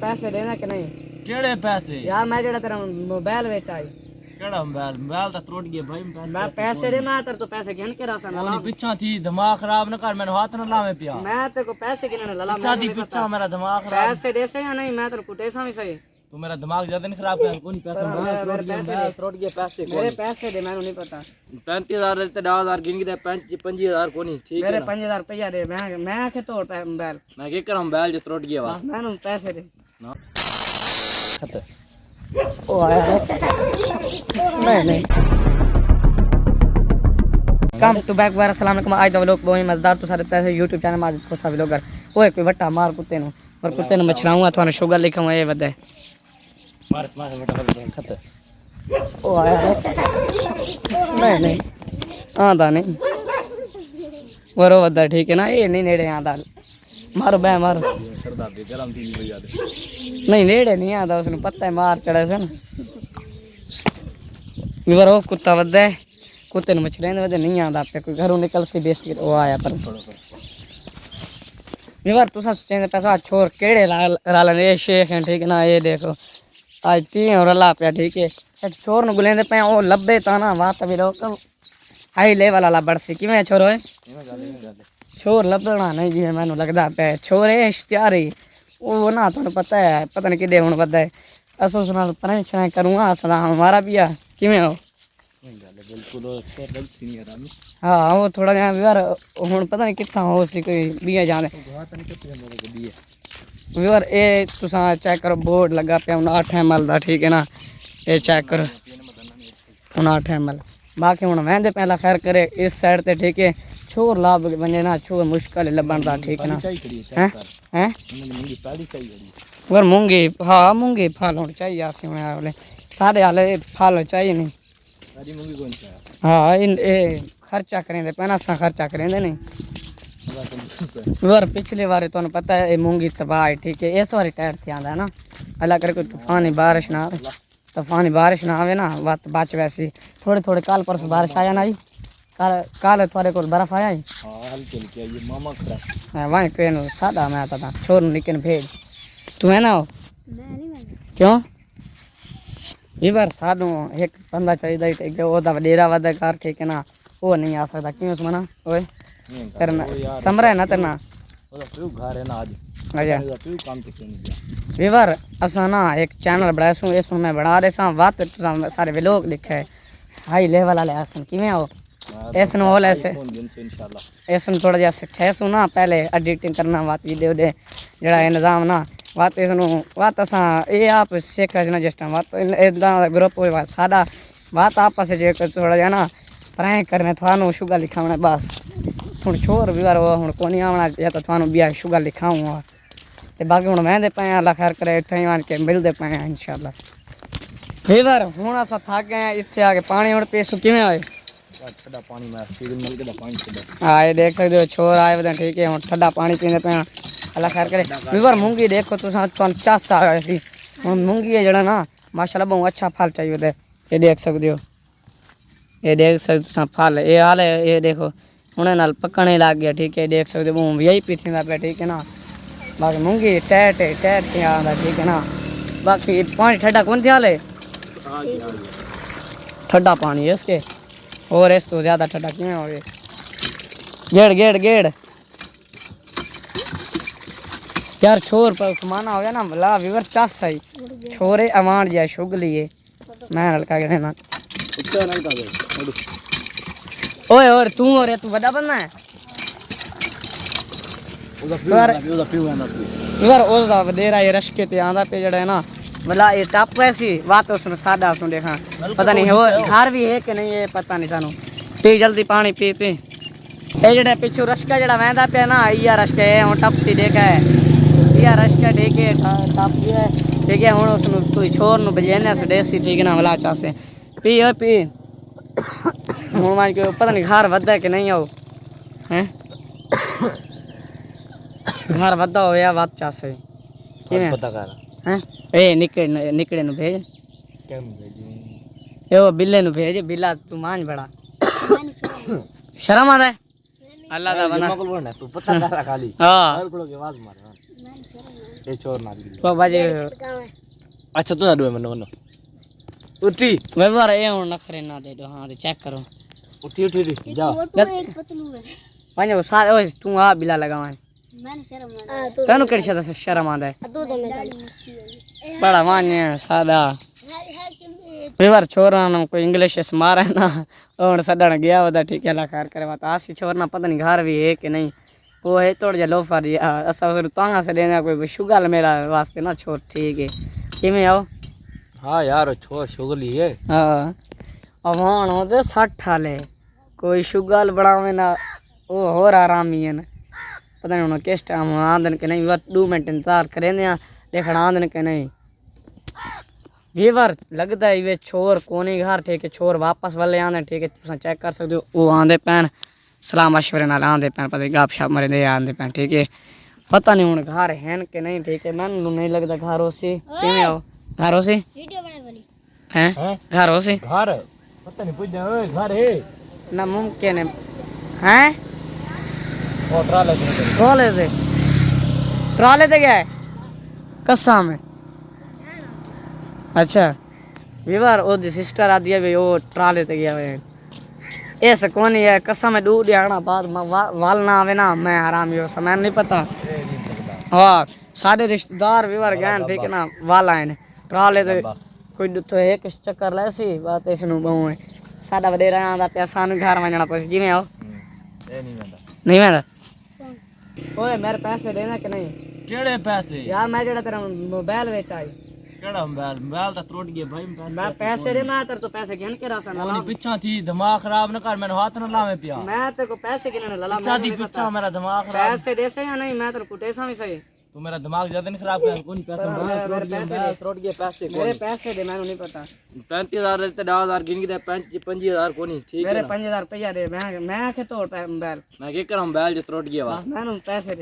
पैसे देना कि नहीं? केड़े पैसे यार मैं जेड़ा तेरा मोबाइल बेच आई। केड़ा मोबाइल मोबाइल तो टूट गया भाई। मैं पैसे दे, मैं तेरे तो पैसे गिन के रहा ना। पीछा थी दिमाग खराब न कर, मैंने हाथ न लावे पिया। मैं तेरे को पैसे गिनने लला। पीछा थी पीछा मेरा दिमाग खराब। पैसे दे से या नहीं? मैं तेरे को टेसा भी सही। तू मेरा दिमाग ज्यादा नहीं खराब कर। कोई पैसे मेरे पैसे टूट गया पैसे। मेरे पैसे दे, मैंने नहीं पता। 35,000 देते 10,000 गिन के दे 25,000 कोनी ठीक है। मेरे 5,000 रुपया दे। मैं आके तोड़ पे मोबाइल। मैं के कर मोबाइल जो टूट गया वा। मैंने पैसे दे ना खत ओ आया है। नहीं कम टू बैक वाला। अस्सलाम वालेकुम। आज दा व्लॉग बहुत मजेदार तो सारे पैसे YouTube चैनल में को सा व्लॉगर ओए कोई वट्टा मार कुत्ते नु और कुत्ते नु मछराऊंगा थाने शुगर लिखाऊंगा ये वदे मार बेटा खत ओ आया है। नहीं आंदा नहीं वरो वदा ठीक है ना। ये नहीं नेड़े आंदा। मारो बे मारो सरदार दे गरम थी भैया दे। नहीं नेड़े नहीं आंदा। उसने पता है मार चढ़े से ना। वरो कुत्ता वदा है। कुत्ते नु मछले ने वदे नहीं आंदा पे कोई घरों निकल से बेइज्जती ओ आया पर विवर तुसा सोचेंगे पैसा छोर केड़े रालन ये शेख है ठीक है ना। ये देखो आज तीन और अल्लाह पे ठीक है। एक छोर नु गुलेंदे पे ओ लब्बे ता ना बात भी लोग हाई लेवल वाला बड़सी किवें छोरो है। छोर लबना नहीं जी मैनू लगदा पे छोर है इश्तियारी वो ना तुहानू पता है पता नहीं किदे हुण वदा है। असो उस नाल परेशान करूंगा सलाम हमारा भी आ किवें हो। बिल्कुल सीनियर आदमी। हाँ वो थोड़ा जहा यार हुण पता नहीं कित्थां हो सी कोई बिया जाने यार। ये तुसा चेक करो बोर्ड लगा पे 8 ml दा ठीक है ना। ये चेक करो 8 ml। बाकी हुण वहंदे पहला खैर करे इस साइड ते ठीक है। छोर लाभ बने ना छोर मुश्किल है लबन दा ठीक है ना। हैं और मूंगी हाँ मूंगी फल होनी चाहिए आसे वाले सारे हाले फल चाहिए नहीं। हाँ इन खर्चा करेंगे पैना सा खर्चा करेंगे नहीं। और पिछले बार तो पता है मूंगी तबाह है ठीक है। इस बारी टायर थी आंदा ना अल्लाह करे कोई तूफानी बारिश ना आवे। तूफानी बारिश ना आवे ना बात बच वैसी थोड़े थोड़े कल परसों बारिश आया ना जी। कल थोड़े को बर्फ आया ही हल्की ये मामा खड़ा वहीं पे सादा मैं आता था छोर निकल भेज तू है ना हो क्यों ये बार सानू एक बंदा चाहिए ठीक है। वो डेरा वादा कर ठीक है ना। वो नहीं आ सकता क्यों मना ओए करना समरा ना तेना घर है ना आज काम विवर असा ना एक चैनल बनाया सू इस मैं बना रहे सा बात सारे व्लॉग लिखे है हाई लेवल वाले आसन किवें हो ऐसन होल ऐसे इंशाल्लाह ऐसन थोड़ा जहा सिखे सू ना पहले एडिटिंग करना बात वीडियो दे जड़ा निजाम ना बात इसनू बात असा ये आप सीख ना जिस टाइम बात इदा ग्रुप हो सादा बात आपस जे थोड़ा जहा ना प्रैंक करने थानू शुगर लिखावना बस हुण छोर भी वो हुण कोनी आवना या तो थानू बिया शुगर लिखाऊंगा ते बाकी हुण वहंदे पे अल्लाह खैर करे इत्थे आन के मिलदे पे इंशाल्लाह। वीवर हुण असा थक गए इत्थे आके पानी हुण पेसू किवें होए ठंडा पानी में सीजन मिल के पानी हाँ ये देख सकते हो छोर आए वे ठीक है हुण ठंडा पानी पींदे पे अल्लाह खैर करे। वीवर मूंगी देखो तुसा चस आ गई सी हुण मूंगी है जड़ा ना माशाल्लाह बहुत अच्छा फल चाहिए वे ये देख सकते हो। ये देख सकते तुसा फल ये हाल है ये देखो हुणे नाल पकने लग गया ठीक है। देख सकते हो VIP थींदा पे ठीक है ना। बाकी मूंगी टैट के आंदा ठीक है ना। बाकी पानी ठंडा कौन थे हाले ठंडा पानी है इसके और इस तो ज़्यादा ठंडा क्यों हो गए गेड़ गेड़ गेड़ यार छोर पर समाना हो गया ना ला विवर चस आई छोरे अवान जाए शुग लिए मैं हल्का गिरे ना ओए और तू और तू बड़ा बनना है विवर ओदा वडेरा ये रश्के ते आंदा पे जड़ा है ना मतलब ये टप ऐसी बात उसने सादा उसने देखा पता नहीं वो घर भी है कि नहीं ये पता नहीं सानू पी जल्दी पानी पी पी ये जड़े पिछू रश्का जड़ा वहदा पे ना इया रश्का है हुण टप सी देखा है इया रश्का ठीक है टप है ठीक है। हुण उसनु कोई छोर नु बजेने सडेसी ठीक ना मला चासे पी ओ पी हुण मान के पता नहीं घर वदा कि नहीं हो हैं घर वदा हो या बात चासे किवें पता कर हैं ए निकड़े नु भेज ए वो बिल्ले नु भेज बिल्ला तू मान बड़ा शर्म आता है अल्लाह दा बना तू पता कर खाली हां और को आवाज मार ये छोर ना दी बाबा जी अच्छा तू ना दो मनो मनो उठी व्यवहार ये हुन नखरे ना दे दो हां ते चेक करो उठी उठी उठी जा एक पतलू है पांजो सारे ओए तू आ बिला लगावन मैंने शर्म आ तनु केड़ी शर्म आंदा है दो दे में बड़ा मान्य सादा व्यवहार छोरा ना कोई इंग्लिश से मारे ना और सडण गया वदा ठीक है ला खैर करे बात आसी छोरना पता नहीं घर भी है कि नहीं वो है तोड़ जा लोफर असा उस तांगा से देना कोई शुगल मेरा वास्ते ना छोड़ ठीक है किमें आओ हां यार छोर शुगली है हाँ अब हाँ होते 60 वाले कोई शुगल बनावे ना वो और आरामी है ना पता नहीं उन्होंने किस टाइम आंदन के नहीं बस 2 मिनट इंतजार करें दिया लेकिन आंदन के नहीं वीवर लगता है ये छोर कोनी घर ठीक है छोर वापस वाले आंदे ठीक है तुम चेक कर सकते हो वो आंदे पैन सलाम मशवरे नाल आंदे पैन पता गप शप मरे दे आंदे पैन ठीक है पता नहीं हुन घर हैं कि नहीं ठीक है मैंने नहीं लगता घर होसी किवें आओ घर होसी वीडियो बनाने वाली हैं घर होसी घर पता नहीं पूछ ओए घर है ना मुमकिन है हैं और ट्राले ट्राले से गया है कसम है अच्छा वीवर ओ दी सिस्टर आदि है वो ट्राले ते गया है ऐसे कौन है कसम है दूध आना बाद वाल ना आवे ना मैं आराम यो समय नहीं पता हाँ सारे रिश्तेदार वीवर गए ठीक है ना वाल आए ने ट्राले ते कोई तो एक चक्कर ले सी बात इस नु बहु है साडा वडेरा आंदा पे सानू घर वणना पस किवें आओ नहीं वेंदा ओए मेरे पैसे देना कि नहीं केड़े पैसे यार मैं जेड़ा तेरा मोबाइल बेच आई केड़ा मोबाइल तो टूट गया भाई मैं पैसे दे मैं तेरे तो पैसे गिन के रासा ना नहीं पिछा थी दिमाग खराब न कर मैंने हाथ न लावे पिया मैं तेरे को पैसे गिनने लला पिछा दी पिछा मेरा दिमाग खराब पैसे दे से या नहीं मैं तेरे को टेसा भी सही तू मेरा दिमाग ज्यादा नहीं खराब कर कौन पैसा मेरे पैसे टूट गए पैसे मेरे पैसे दे मैंने नहीं पता 35000 देते 10000 गिन के दे 25000 कोनी ठीक है मेरे 5000 रुपया दे मैं के तोड़ पे मोबाइल मैं के कर मोबाइल जो टूट गया मैंने पैसे दे